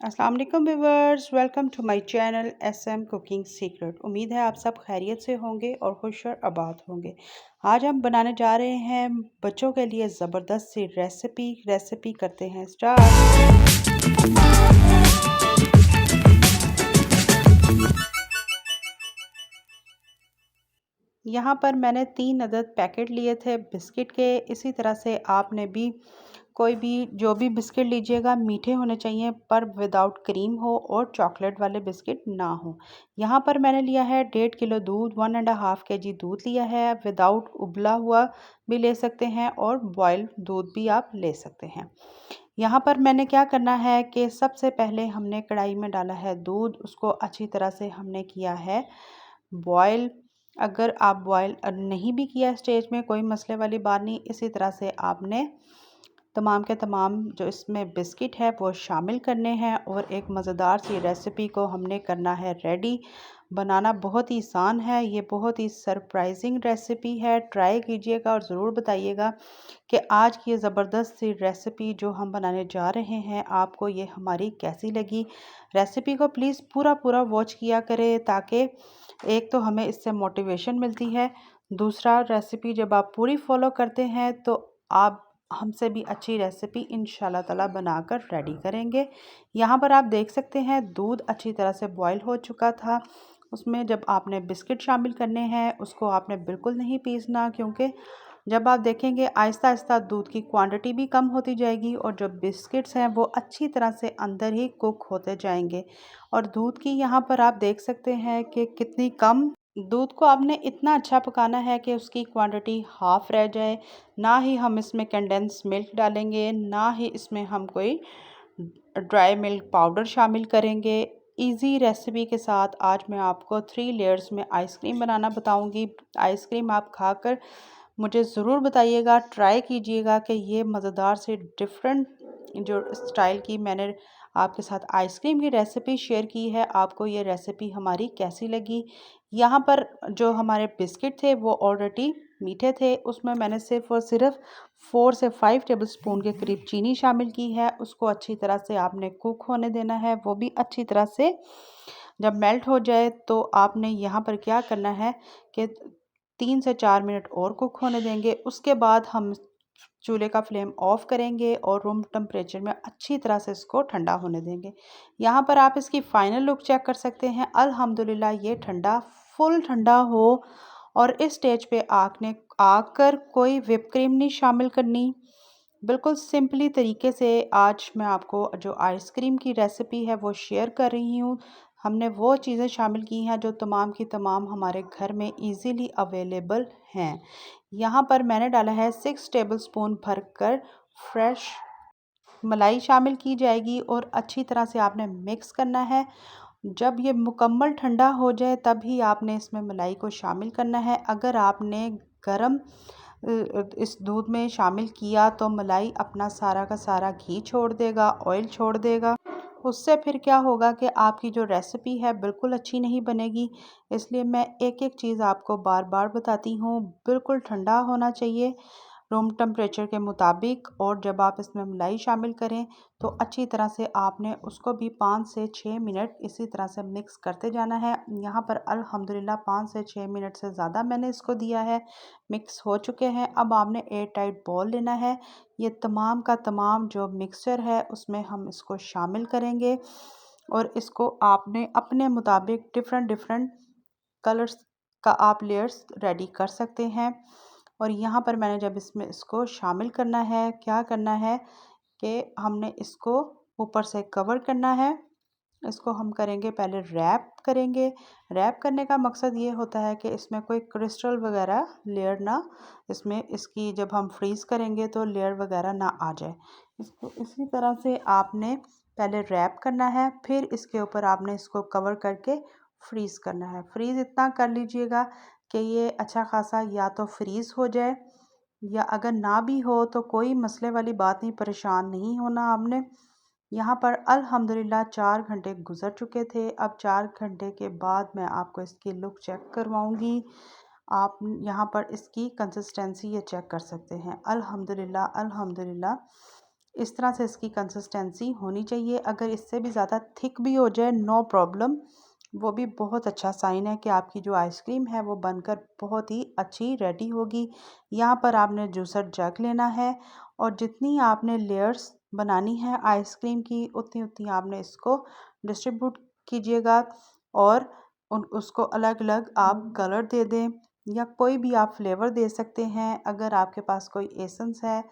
अस्सलाम वालेकुम viewers, welcome to my channel SM cooking secret. उम्मीद है आप सब खैरियत से होंगे और खुश और आबाद होंगे। आज हम बनाने जा रहे हैं बच्चों के लिए ज़बरदस्त सी रेसिपी करते हैं स्टार्ट। यहाँ पर मैंने 3 अदद पैकेट लिए थे बिस्किट के। इसी तरह से आपने भी कोई भी जो भी बिस्किट लीजिएगा मीठे होने चाहिए पर विदाउट क्रीम हो और चॉकलेट वाले बिस्किट ना हो। यहाँ पर मैंने लिया है 1.5 किलो दूध, 1.5 kg दूध लिया है। विदाउट उबला हुआ भी ले सकते हैं और बॉयल दूध भी आप ले सकते हैं। यहाँ पर मैंने क्या करना है कि सबसे पहले हमने कढ़ाई में डाला है दूध, उसको अच्छी तरह से हमने किया है बॉयल। अगर आप बॉयल नहीं भी किया स्टेज में कोई मसले वाली बात नहीं। इसी तरह से आपने तमाम के तमाम जो इसमें बिस्किट है वो शामिल करने हैं और एक मज़ेदार सी रेसिपी को हमने करना है रेडी। बनाना बहुत ही आसान है, ये बहुत ही सरप्राइजिंग रेसिपी है। ट्राई कीजिएगा और ज़रूर बताइएगा कि आज की ये ज़बरदस्त सी रेसिपी जो हम बनाने जा रहे हैं आपको ये हमारी कैसी लगी। रेसिपी को प्लीज़ पूरा वॉच किया करें ताकि एक तो हमें इससे मोटिवेशन मिलती है, दूसरा रेसिपी जब आप पूरी फॉलो करते हैं तो आप हमसे भी अच्छी रेसिपी इंशाल्लाह ताला बनाकर रेडी करेंगे। यहाँ पर आप देख सकते हैं दूध अच्छी तरह से बॉईल हो चुका था। उसमें जब आपने बिस्किट शामिल करने हैं उसको आपने बिल्कुल नहीं पीसना, क्योंकि जब आप देखेंगे आहिस्ता आहिस्ता दूध की क्वांटिटी भी कम होती जाएगी और जो बिस्किट्स हैं वो अच्छी तरह से अंदर ही कुक होते जाएंगे। और दूध की यहाँ पर आप देख सकते हैं कि कितनी कम दूध को आपने इतना अच्छा पकाना है कि उसकी क्वांटिटी हाफ रह जाए। ना ही हम इसमें कंडेंस मिल्क डालेंगे, ना ही इसमें हम कोई ड्राई मिल्क पाउडर शामिल करेंगे। इजी रेसिपी के साथ आज मैं आपको 3 लेयर्स में आइसक्रीम बनाना बताऊंगी। आइसक्रीम आप खाकर मुझे ज़रूर बताइएगा, ट्राई कीजिएगा कि ये मज़ेदार से डिफरेंट जो स्टाइल की मैंने आपके साथ आइसक्रीम की रेसिपी शेयर की है, आपको ये रेसिपी हमारी कैसी लगी। यहाँ पर जो हमारे बिस्किट थे वो ऑलरेडी मीठे थे, उसमें मैंने सिर्फ और सिर्फ 4 से 5 टेबलस्पून के करीब चीनी शामिल की है। उसको अच्छी तरह से आपने कुक होने देना है, वो भी अच्छी तरह से जब मेल्ट हो जाए तो आपने यहाँ पर क्या करना है कि 3 से 4 मिनट और कुक होने देंगे। उसके बाद हम चूल्हे का फ्लेम ऑफ करेंगे और रूम टेम्परेचर में अच्छी तरह से इसको ठंडा होने देंगे। यहाँ पर आप इसकी फाइनल लुक चेक कर सकते हैं। अल्हम्दुलिल्लाह ये ठंडा फुल ठंडा हो और इस स्टेज पे आपने आकर कोई व्हिप क्रीम नहीं शामिल करनी। बिल्कुल सिंपली तरीके से आज मैं आपको जो आइसक्रीम की रेसिपी है वो शेयर कर रही हूँ। हमने वो चीज़ें शामिल की हैं जो तमाम की तमाम हमारे घर में इजीली अवेलेबल हैं। यहाँ पर मैंने डाला है 6 टेबलस्पून भरकर फ्रेश मलाई शामिल की जाएगी और अच्छी तरह से आपने मिक्स करना है। जब ये मुकम्मल ठंडा हो जाए तभी आपने इसमें मलाई को शामिल करना है। अगर आपने गरम इस दूध में शामिल किया तो मलाई अपना सारा का सारा घी छोड़ देगा, ऑयल छोड़ देगा। उससे फिर क्या होगा कि आपकी जो रेसिपी है बिल्कुल अच्छी नहीं बनेगी। इसलिए मैं एक एक चीज़ आपको बार बार बताती हूँ। बिल्कुल ठंडा होना चाहिए रूम टेम्परेचर के मुताबिक, और जब आप इसमें मलाई शामिल करें तो अच्छी तरह से आपने उसको भी 5 से 6 मिनट इसी तरह से मिक्स करते जाना है। यहाँ पर अल्हम्दुलिल्लाह 5 से 6 मिनट से ज़्यादा मैंने इसको दिया है, मिक्स हो चुके हैं। अब आपने एयर टाइट बॉल लेना है। ये तमाम का तमाम जो मिक्सचर है उसमें हम इसको शामिल करेंगे और इसको आपने अपने मुताबिक डिफरेंट डिफरेंट कलर्स का आप लेयर्स रेडी कर सकते हैं। और यहाँ पर मैंने जब इसमें इसको शामिल करना है, क्या करना है कि हमने इसको ऊपर से कवर करना है। इसको हम करेंगे पहले रैप करेंगे। रैप करने का मकसद ये होता है कि इसमें कोई क्रिस्टल वगैरह लेयर ना, इसमें इसकी जब हम फ्रीज़ करेंगे तो लेयर वगैरह ना आ जाए। इसको इसी तरह से आपने पहले रैप करना है, फिर इसके ऊपर आपने इसको कवर करके फ्रीज़ करना है। फ्रीज़ इतना कर लीजिएगा कि ये अच्छा खासा या तो फ्रीज़ हो जाए, या अगर ना भी हो तो कोई मसले वाली बात नहीं, परेशान नहीं होना आपने। यहाँ पर अल्हम्दुलिल्लाह 4 घंटे गुजर चुके थे। अब 4 घंटे के बाद मैं आपको इसकी लुक चेक करवाऊँगी। आप यहाँ पर इसकी कंसिस्टेंसी ये चेक कर सकते हैं। अल्हम्दुलिल्लाह अल्हम्दुलिल्लाह इस तरह से इसकी कंसिस्टेंसी होनी चाहिए। अगर इससे भी ज़्यादा थिक भी हो जाए नो प्रॉब्लम, वो भी बहुत अच्छा साइन है कि आपकी जो आइसक्रीम है वो बनकर बहुत ही अच्छी रेडी होगी। यहाँ पर आपने जूसर जग लेना है और जितनी आपने लेयर्स बनानी है आइसक्रीम की उतनी उतनी आपने इसको डिस्ट्रीब्यूट कीजिएगा और उसको अलग अलग आप कलर दे दें या कोई भी आप फ्लेवर दे सकते हैं। अगर आपके पास कोई एसेंस है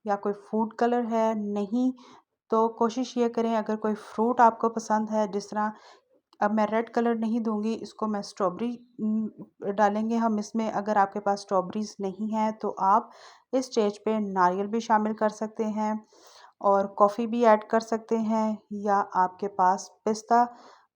या कोई फूड कलर है, नहीं तो कोशिश ये करें अगर कोई फ्रूट आपको पसंद है, जिस तरह अब मैं रेड कलर नहीं दूंगी इसको, मैं स्ट्रॉबेरी डालेंगे हम इसमें। अगर आपके पास स्ट्रॉबेरीज नहीं है तो आप इस स्टेज पे नारियल भी शामिल कर सकते हैं और कॉफ़ी भी ऐड कर सकते हैं, या आपके पास पिस्ता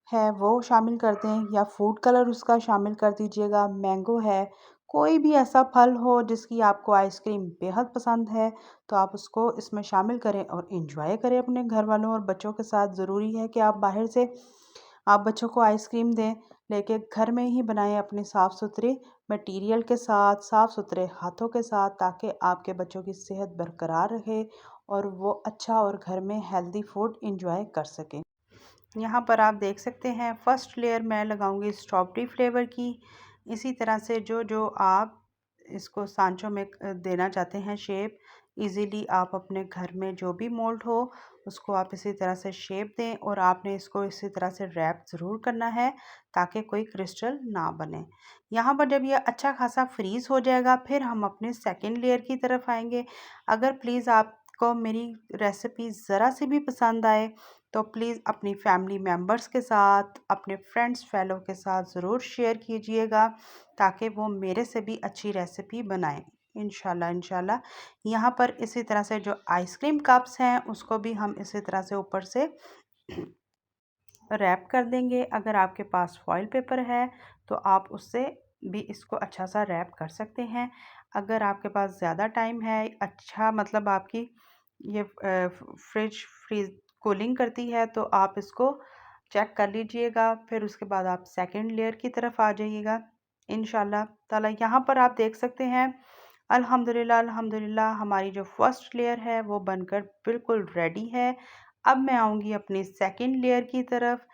है वो शामिल कर दें या फूड कलर उसका शामिल कर दीजिएगा। मैंगो है, कोई भी ऐसा फल हो जिसकी आपको आइसक्रीम बेहद पसंद है तो आप उसको इसमें शामिल करें और इन्जॉय करें अपने घर वालों और बच्चों के साथ। ज़रूरी है कि आप बाहर से आप बच्चों को आइसक्रीम दें, लेके घर में ही बनाएं अपने साफ़ सुथरे मटेरियल के साथ, साफ़ सुथरे हाथों के साथ, ताकि आपके बच्चों की सेहत बरकरार रहे और वो अच्छा और घर में हेल्दी फूड इंजॉय कर सकें। यहाँ पर आप देख सकते हैं फर्स्ट लेयर मैं लगाऊंगी स्ट्रॉबेरी फ्लेवर की। इसी तरह से जो जो आप इसको सांचों में देना चाहते हैं शेप, इजीली आप अपने घर में जो भी मोल्ड हो उसको आप इसी तरह से शेप दें और आपने इसको इसी तरह से रैप ज़रूर करना है ताकि कोई क्रिस्टल ना बने। यहाँ पर जब ये अच्छा खासा फ्रीज़ हो जाएगा फिर हम अपने सेकंड लेयर की तरफ आएंगे। अगर प्लीज़ आपको मेरी रेसिपी ज़रा सी भी पसंद आए तो प्लीज़ अपनी फैमिली मेम्बर्स के साथ, अपने फ्रेंड्स फेलो के साथ ज़रूर शेयर कीजिएगा ताकि वो मेरे से भी अच्छी रेसिपी बनाएं इंशाल्लाह इंशाल्लाह। यहाँ पर इसी तरह से जो आइसक्रीम कप्स हैं उसको भी हम इसी तरह से ऊपर से रैप कर देंगे। अगर आपके पास फॉइल पेपर है तो आप उससे भी इसको अच्छा सा रैप कर सकते हैं। अगर आपके पास ज़्यादा टाइम है, अच्छा मतलब आपकी ये फ्रीज कूलिंग करती है तो आप इसको चेक कर लीजिएगा। फिर उसके बाद आप सेकंड लेयर की तरफ आ जाइएगा इंशाल्लाह ताला। यहाँ पर आप देख सकते हैं अल्हम्दुलिल्लाह अल्हम्दुलिल्लाह हमारी जो फर्स्ट लेयर है वो बनकर बिल्कुल रेडी है। अब मैं आऊँगी अपनी सेकंड लेयर की तरफ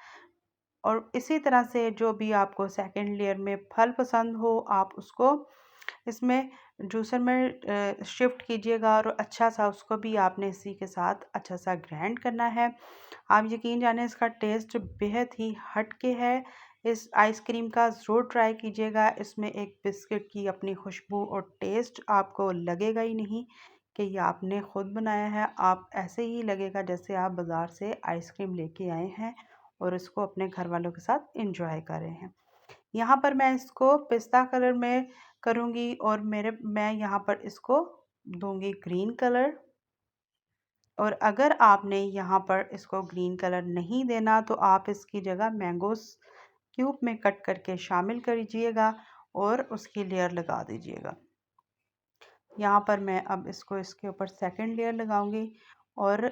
और इसी तरह से जो भी आपको सेकंड लेयर में फल पसंद हो आप उसको इसमें जूसर में शिफ्ट कीजिएगा और अच्छा सा उसको भी आपने इसी के साथ अच्छा सा ग्राइंड करना है। आप यकीन जाने इसका टेस्ट बेहद ही हट के है। इस आइसक्रीम का ज़रूर ट्राई कीजिएगा। इसमें एक बिस्किट की अपनी खुशबू और टेस्ट आपको लगेगा ही नहीं कि ये आपने ख़ुद बनाया है। आप ऐसे ही लगेगा जैसे आप बाज़ार से आइसक्रीम लेके आए हैं और इसको अपने घर वालों के साथ इंजॉय कर रहे हैं। यहाँ पर मैं इसको पिस्ता कलर में करूँगी और मैं यहाँ पर इसको दूंगी ग्रीन कलर। और अगर आपने यहाँ पर इसको ग्रीन कलर नहीं देना तो आप इसकी जगह मैंगोस क्यूब में कट करके शामिल करिएगा और उसकी लेयर लगा दीजिएगा। यहाँ पर मैं अब इसको इसके ऊपर सेकंड लेयर लगाऊंगी और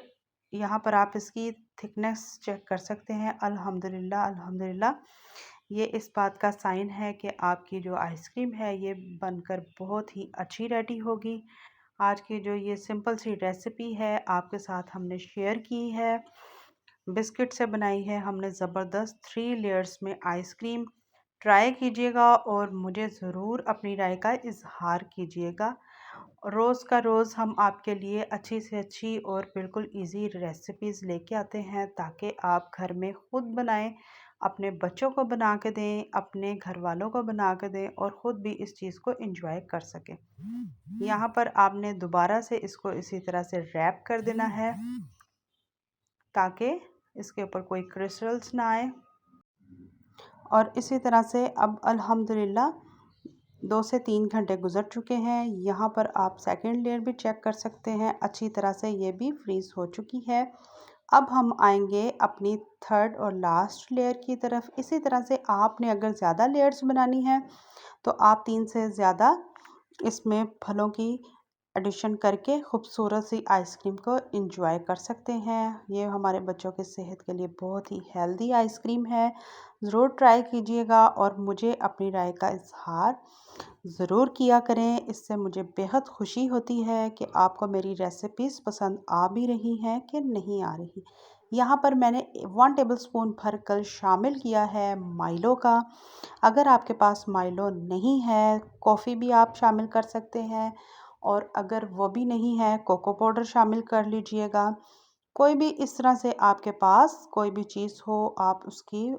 यहाँ पर आप इसकी थिकनेस चेक कर सकते हैं। अल्हम्दुलिल्लाह अल्हम्दुलिल्लाह ये इस बात का साइन है कि आपकी जो आइसक्रीम है ये बनकर बहुत ही अच्छी रेडी होगी। आज की जो ये सिंपल सी रेसिपी है आपके साथ हमने शेयर की है, बिस्किट से बनाई है हमने ज़बरदस्त 3 लेयर्स में आइसक्रीम। ट्राई कीजिएगा और मुझे ज़रूर अपनी राय का इजहार कीजिएगा। रोज़ का रोज़ हम आपके लिए अच्छी से अच्छी और बिल्कुल इजी रेसिपीज़ लेके आते हैं ताकि आप घर में ख़ुद बनाएं, अपने बच्चों को बना के दें, अपने घर वालों को बना के दें और ख़ुद भी इस चीज़ को एंजॉय कर सकें। यहाँ पर आपने दोबारा से इसको इसी तरह से रैप कर देना है ताकि इसके ऊपर कोई क्रिस्टल्स ना आए। और इसी तरह से अब अल्हम्दुलिल्लाह 2 से 3 घंटे गुजर चुके हैं। यहाँ पर आप सेकंड लेयर भी चेक कर सकते हैं, अच्छी तरह से ये भी फ्रीज़ हो चुकी है। अब हम आएंगे अपनी थर्ड और लास्ट लेयर की तरफ। इसी तरह से आपने अगर ज़्यादा लेयर्स बनानी है तो आप 3 से ज़्यादा इसमें फलों की एडिशन करके खूबसूरत सी आइसक्रीम को इंजॉय कर सकते हैं। ये हमारे बच्चों की सेहत के लिए बहुत ही हेल्दी आइसक्रीम है। ज़रूर ट्राई कीजिएगा और मुझे अपनी राय का इज़हार ज़रूर किया करें। इससे मुझे बेहद खुशी होती है कि आपको मेरी रेसिपीज़ पसंद आ भी रही हैं कि नहीं आ रही। यहाँ पर मैंने 1 टेबलस्पून भरकर शामिल किया है माइलो का। अगर आपके पास माइलो नहीं है, कॉफ़ी भी आप शामिल कर सकते हैं, और अगर वो भी नहीं है, कोको पाउडर शामिल कर लीजिएगा। कोई भी इस तरह से आपके पास कोई भी चीज़ हो, आप उसकी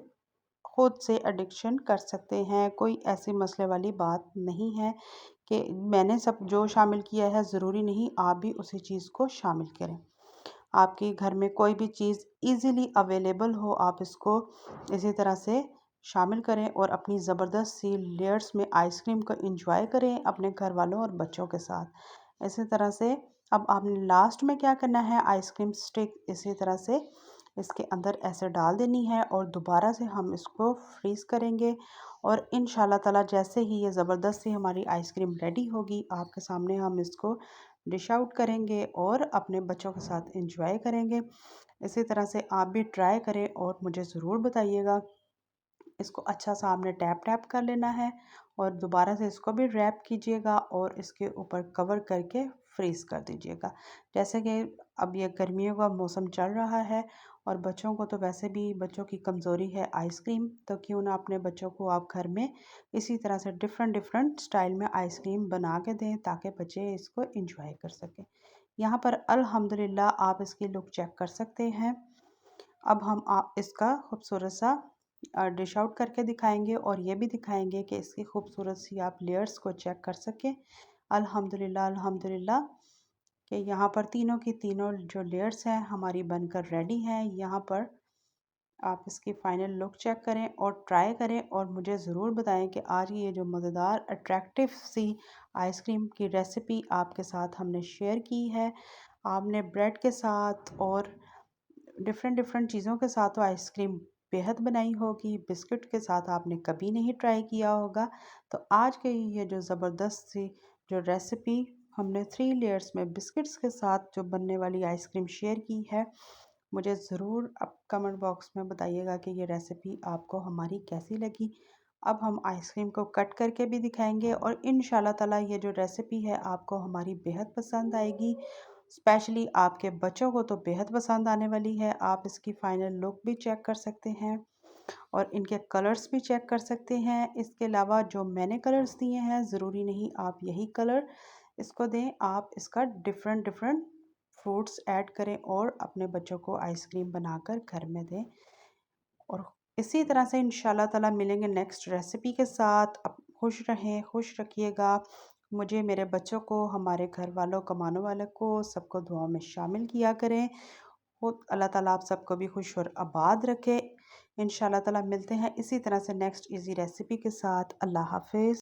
खुद से एडिक्शन कर सकते हैं। कोई ऐसी मसले वाली बात नहीं है कि मैंने सब जो शामिल किया है ज़रूरी नहीं आप भी उसी चीज़ को शामिल करें। आपके घर में कोई भी चीज़ इजीली अवेलेबल हो, आप इसको इसी तरह से शामिल करें और अपनी ज़बरदस्त सी लेयर्स में आइसक्रीम को एंजॉय करें अपने घर वालों और बच्चों के साथ। इसी तरह से अब आपने लास्ट में क्या करना है, आइसक्रीम स्टिक इसी तरह से इसके अंदर ऐसे डाल देनी है और दोबारा से हम इसको फ्रीज़ करेंगे। और इंशाल्लाह ताला जैसे ही ये ज़बरदस्त सी हमारी आइसक्रीम रेडी होगी, आपके सामने हम इसको डिश आउट करेंगे और अपने बच्चों के साथ एंजॉय करेंगे। इसी तरह से आप भी ट्राई करें और मुझे ज़रूर बताइएगा। इसको अच्छा सा आपने टैप टैप कर लेना है और दोबारा से इसको भी रैप कीजिएगा और इसके ऊपर कवर करके फ्रीज़ कर दीजिएगा। जैसे कि अब ये गर्मियों का मौसम चल रहा है और बच्चों को तो वैसे भी बच्चों की कमज़ोरी है आइसक्रीम, तो क्यों ना अपने बच्चों को आप घर में इसी तरह से डिफरेंट डिफरेंट स्टाइल में आइसक्रीम बना के दें ताकि बच्चे इसको इंजॉय कर सकें। यहाँ पर अल्हम्दुलिल्लाह आप इसकी लुक चेक कर सकते हैं। अब हम आप इसका खूबसूरत सा डिश आउट करके दिखाएंगे और ये भी दिखाएंगे कि इसकी खूबसूरत सी आप लेयर्स को चेक कर सकें। अल्हम्दुलिल्लाह अल्हम्दुलिल्लाह कि यहाँ पर तीनों की तीनों जो लेयर्स हैं हमारी बनकर रेडी हैं। यहाँ पर आप इसकी फ़ाइनल लुक चेक करें और ट्राई करें और मुझे ज़रूर बताएं कि आज की ये जो मज़ेदार अट्रैक्टिव सी आइसक्रीम की रेसिपी आपके साथ हमने शेयर की है, आपने ब्रेड के साथ और डिफरेंट डिफरेंट चीज़ों के साथ तो आइसक्रीम बेहद बनाई होगी, बिस्किट के साथ आपने कभी नहीं ट्राई किया होगा। तो आज के ये जो ज़बरदस्त सी जो रेसिपी हमने 3 लेयर्स में बिस्किट्स के साथ जो बनने वाली आइसक्रीम शेयर की है, मुझे ज़रूर अब कमेंट बॉक्स में बताइएगा कि ये रेसिपी आपको हमारी कैसी लगी। अब हम आइसक्रीम को कट करके भी दिखाएंगे और इंशाल्लाह ताला ये जो रेसिपी है आपको हमारी बेहद पसंद आएगी। स्पेशली आपके बच्चों को तो बेहद पसंद आने वाली है। आप इसकी फ़ाइनल लुक भी चेक कर सकते हैं और इनके कलर्स भी चेक कर सकते हैं। इसके अलावा जो मैंने कलर्स दिए हैं ज़रूरी नहीं आप यही कलर इसको दें, आप इसका डिफरेंट डिफरेंट फ्रूट्स ऐड करें और अपने बच्चों को आइसक्रीम बनाकर घर में दें। और इसी तरह से इंशाल्लाह ताला मिलेंगे नेक्स्ट रेसिपी के साथ। अब खुश रहें, खुश रखिएगा मुझे, मेरे बच्चों को, हमारे घर वालों, कमाने वालों को, सबको दुआओं में शामिल किया करें। खुद अल्लाह ताला आप सबको भी खुश और आबाद रखे। इंशाल्लाह ताला मिलते हैं इसी तरह से नेक्स्ट इजी रेसिपी के साथ। अल्लाह हाफिज़।